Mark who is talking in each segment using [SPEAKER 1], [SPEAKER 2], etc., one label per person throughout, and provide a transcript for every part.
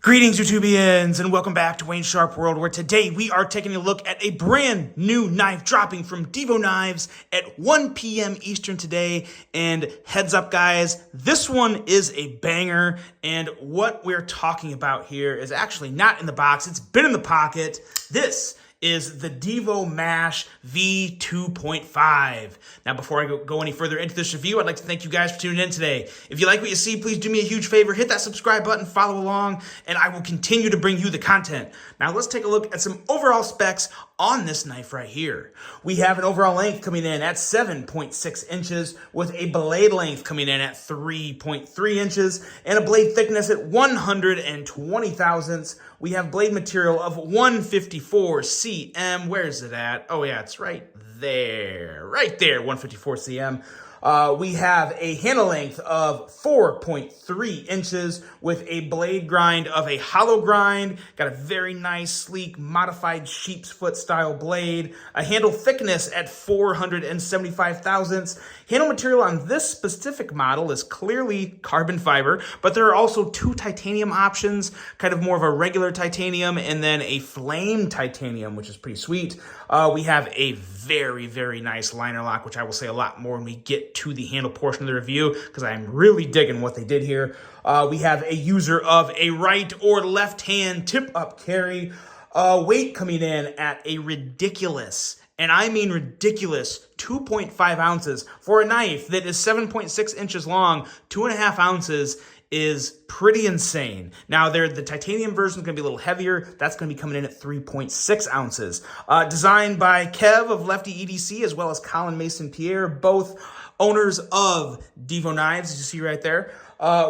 [SPEAKER 1] Greetings, YouTubians, and welcome back to Wayne Sharp World, where today we are taking a look at a brand new knife dropping from Devo Knives at 1 p.m. Eastern today. And heads up, guys, this one is a banger, and what we're talking about here is actually not in the box. It's been in the pocket. This is the Devo Mash V2.5. Now, before I go any further into this review, I'd like to thank you guys for tuning in today. If you like what you see, please do me a huge favor, hit that subscribe button, follow along, and I will continue to bring you the content. Now, let's take a look at some overall specs on this knife right here. We have an overall length coming in at 7.6 inches with a blade length coming in at 3.3 inches and a blade thickness at 120 thousandths. We have blade material of 154 cm. Where is it at? Oh yeah, it's right there, 154 cm. We have a handle length of 4.3 inches with a blade grind of a hollow grind. Got a very nice, sleek, modified sheep's foot style blade. A handle thickness at 475 thousandths. Handle material on this specific model is clearly carbon fiber, but there are also two titanium options, kind of more of a regular titanium and then a flame titanium, which is pretty sweet. We have a very, very nice liner lock, which I will say a lot more when we get to the handle portion of the review, because I'm really digging what they did here. We have a user of a right or left hand tip up carry. Weight coming in at a ridiculous, and I mean ridiculous, 2.5 ounces. For a knife that is 7.6 inches long, 2.5 ounces is pretty insane. Now, the titanium version is going to be a little heavier. That's going to be coming in at 3.6 ounces. Designed by Kev of Lefty EDC, as well as Colin Mason Pierre, both owners of Devo Knives, as you see right there.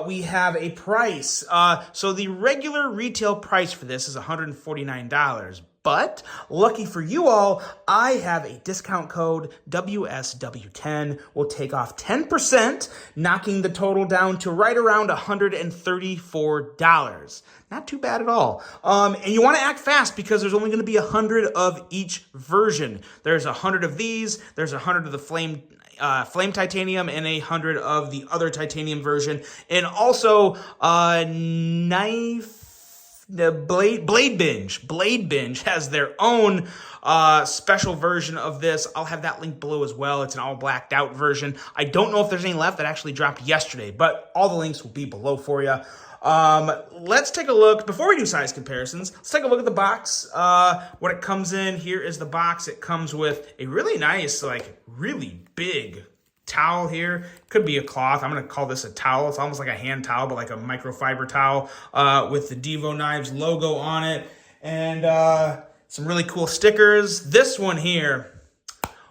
[SPEAKER 1] We have a price. So the regular retail price for this is $149. But lucky for you all, I have a discount code, WSW10. We'll take off 10%, knocking the total down to right around $134. Not too bad at all. And you want to act fast because there's only going to be 100 of each version. There's 100 of these. There's 100 of the flame titanium and 100 of the other titanium version. And also the BladeBinge has their own special version of this. I'll have that link below as well. It's an all blacked out version. I don't know if there's any left. That actually dropped yesterday, but all the links will be below for you. Let's take a look. Before we do size comparisons, let's take a look at the box. What it comes in, here is the box. It comes with a really nice, really big towel here. Could be a cloth. I'm going to call this a towel. It's almost like a hand towel, but like a microfiber towel with the Devo Knives logo on it. And some really cool stickers. This one here,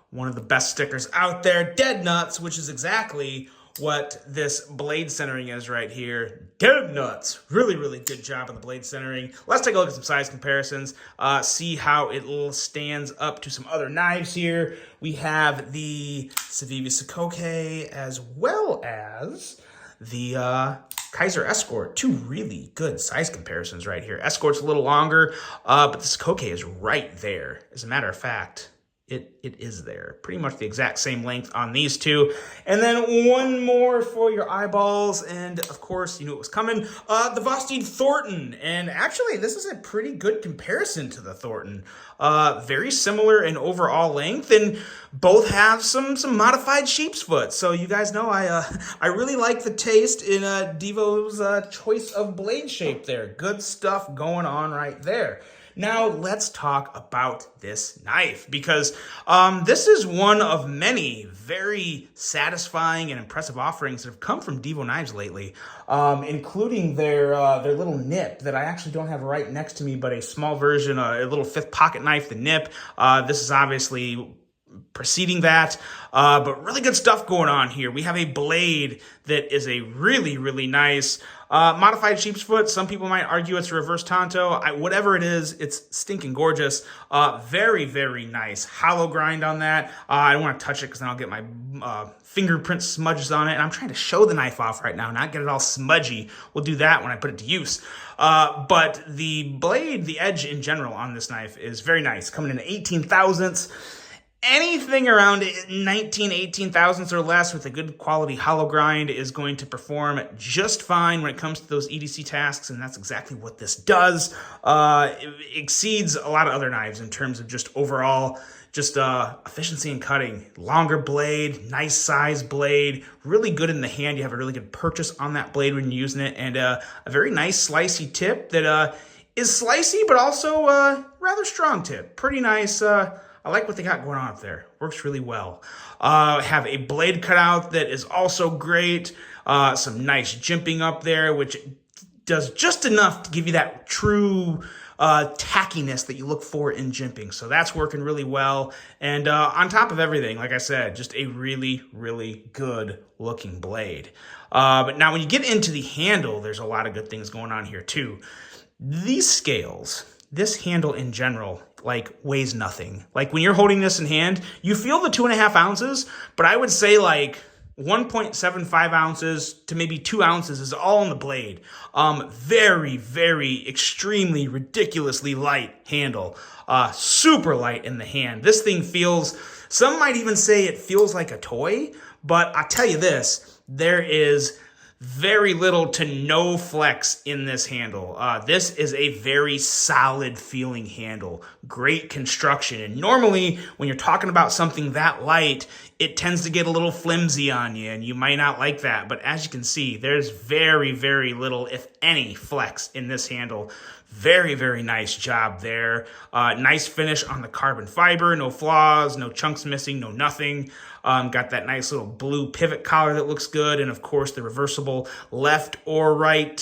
[SPEAKER 1] one of the best stickers out there, dead nuts, which is exactly what this blade centering is right here. Dead nuts. Really, really good job on the blade centering. Let's take a look at some size comparisons, see how it stands up to some other knives here. We have the Civivi Sikoke as well as the Kaiser Escort. Two really good size comparisons right here. Escort's a little longer, but the Sikoke is right there. As a matter of fact, it is there. Pretty much the exact same length on these two. And then one more for your eyeballs. And of course, you knew it was coming. The Vosteed Thornton. And actually, this is a pretty good comparison to the Thornton. Very similar in overall length. And both have some modified sheep's foot. So you guys know I really like the taste in Devo's choice of blade shape there. Good stuff going on right there. Now, let's talk about this knife, because this is one of many very satisfying and impressive offerings that have come from Devo Knives lately, including their little nip that I actually don't have right next to me, but a small version, a little fifth pocket knife, the nip. This is obviously preceding that, but really good stuff going on here. We have a blade that is a really, really nice modified sheep's foot. Some people might argue it's a reverse Tonto. Whatever it is, it's stinking gorgeous. Very, very nice hollow grind on that. I don't want to touch it because then I'll get my fingerprint smudges on it. And I'm trying to show the knife off right now, not get it all smudgy. We'll do that when I put it to use. But the blade, the edge in general on this knife is very nice, coming in at 18 thousandths. Anything around 19, 18 thousandths or less with a good quality hollow grind is going to perform just fine when it comes to those EDC tasks, and that's exactly what this does. It exceeds a lot of other knives in terms of just overall efficiency in cutting. Longer blade, nice size blade, really good in the hand. You have a really good purchase on that blade when you're using it, and a very nice slicey tip that is slicey but also rather strong tip. Pretty nice. I like what they got going on up there. Works really well. Have a blade cutout that is also great. Some nice jimping up there, which does just enough to give you that true tackiness that you look for in jimping. So that's working really well. And on top of everything, like I said, just a really, really good looking blade. But now when you get into the handle, there's a lot of good things going on here too. These scales, this handle in general, like weighs nothing. Like when you're holding this in hand, you feel the 2.5 ounces, but I would say like 1.75 ounces to maybe 2 ounces is all in the blade. Very, very, extremely, ridiculously light handle. Super light in the hand. This thing feels, some might even say it feels like a toy, but I'll tell you this, there is very little to no flex in this handle. This is a very solid feeling handle. Great construction. And normally when you're talking about something that light, it tends to get a little flimsy on you and you might not like that. But as you can see, there's very, very little, if any, flex in this handle. Very, very nice job there. Nice finish on the carbon fiber. No flaws, no chunks missing, no nothing. Got that nice little blue pivot collar that looks good. And of course, the reversible left or right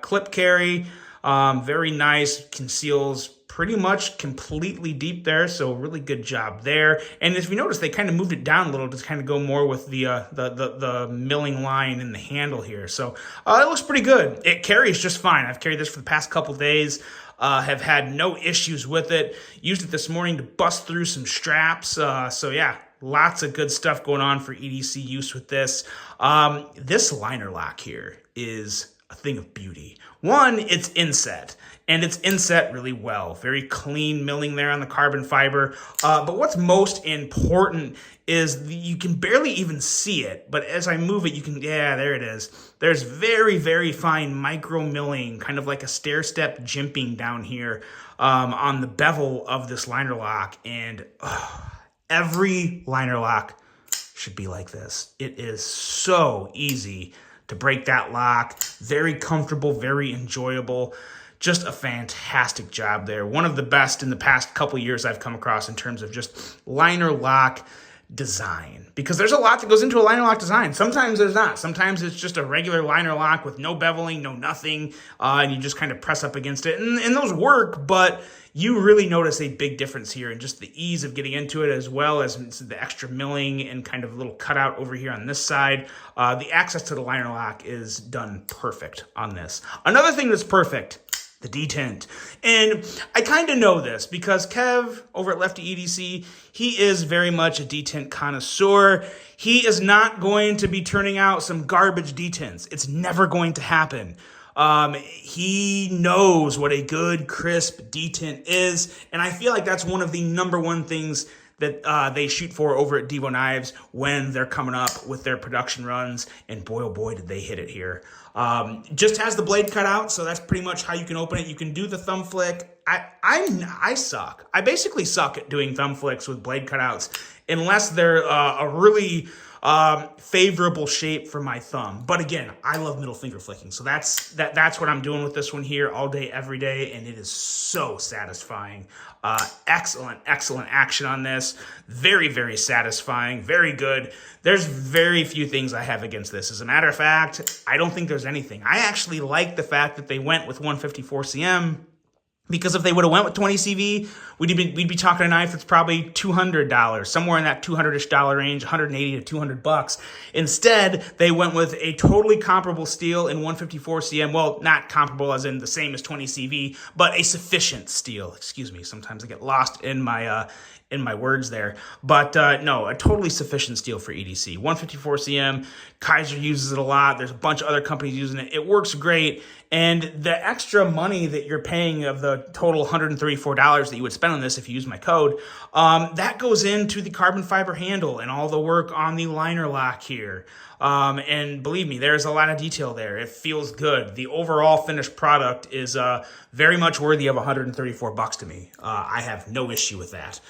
[SPEAKER 1] clip carry. Very nice. Conceals pretty much completely deep there. So really good job there. And if you notice, they kind of moved it down a little to kind of go more with the milling line in the handle here. So it looks pretty good. It carries just fine. I've carried this for the past couple days. Have had no issues with it. Used it this morning to bust through some straps. So yeah, lots of good stuff going on for EDC use with this. This liner lock here is a thing of beauty. One, it's inset, and it's inset really well. Very clean milling there on the carbon fiber. But what's most important is you can barely even see it, but as I move it, you can, yeah, there it is. There's very, very fine micro milling, kind of like a stair step jimping down here on the bevel of this liner lock. And every liner lock should be like this. It is so easy to break that lock. Very comfortable, very enjoyable. Just a fantastic job there. One of the best in the past couple years I've come across in terms of just liner lock design, because there's a lot that goes into a liner lock design. Sometimes there's not. Sometimes it's just a regular liner lock with no beveling, no nothing, and you just kind of press up against it, and those work, but you really notice a big difference here in just the ease of getting into it, as well as the extra milling and kind of little cutout over here on this side. The access to the liner lock is done perfect on this. Another thing that's perfect, the detint. And I kind of know this because Kev over at Lefty EDC, he is very much a detint connoisseur. He is not going to be turning out some garbage detints. It's never going to happen. He knows what a good, crisp detint is, and I feel like that's one of the #1 things that they shoot for over at Devo Knives when they're coming up with their production runs, and boy, oh boy, did they hit it here. Just has the blade cut out, so that's pretty much how you can open it. You can do the thumb flick. I suck. I basically suck at doing thumb flicks with blade cutouts, unless they're a really favorable shape for my thumb. But again, I love middle finger flicking, so that's what I'm doing with this one here all day, every day, and it is so satisfying. Excellent action on this. Very, very satisfying. Very good. There's very few things I have against this. As a matter of fact, I don't think there's anything. I actually like the fact that they went with 154 cm. Because if they would have went with 20 CV, we'd be talking a knife that's probably $200, somewhere in that $200-ish range, 180 to $200. Instead, they went with a totally comparable steel in 154 cm. Well, not comparable as in the same as 20 CV, but a sufficient steel. Excuse me, sometimes I get lost in my words there. But no, a totally sufficient steel for EDC. 154 cm, Kaiser uses it a lot. There's a bunch of other companies using it. It works great. And the extra money that you're paying of the the total $134 that you would spend on this if you use my code. That goes into the carbon fiber handle and all the work on the liner lock here. And believe me, there's a lot of detail there. It feels good. The overall finished product is very much worthy of $134 to me. I have no issue with that.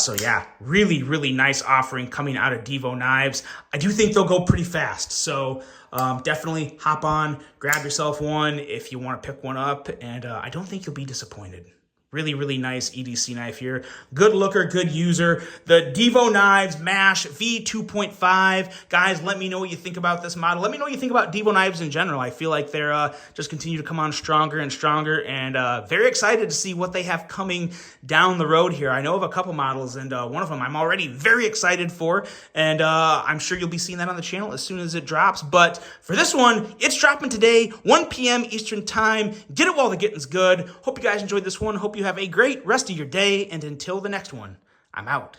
[SPEAKER 1] So yeah, really, really nice offering coming out of Devo Knives. I do think they'll go pretty fast. So definitely hop on, grab yourself one if you want to pick one up. And I don't think you'll be disappointed. Really, really nice EDC knife here. Good looker, good user. The Devo Knives Mash V2.5. Guys, let me know what you think about this model. Let me know what you think about Devo Knives in general. I feel like they're just continue to come on stronger and stronger, and very excited to see what they have coming down the road here. I know of a couple models, and one of them I'm already very excited for, and I'm sure you'll be seeing that on the channel as soon as it drops. But for this one, it's dropping today, 1 p.m. Eastern Time. Get it while the getting's good. Hope you guys enjoyed this one. Hope you have a great rest of your day, and until the next one, I'm out.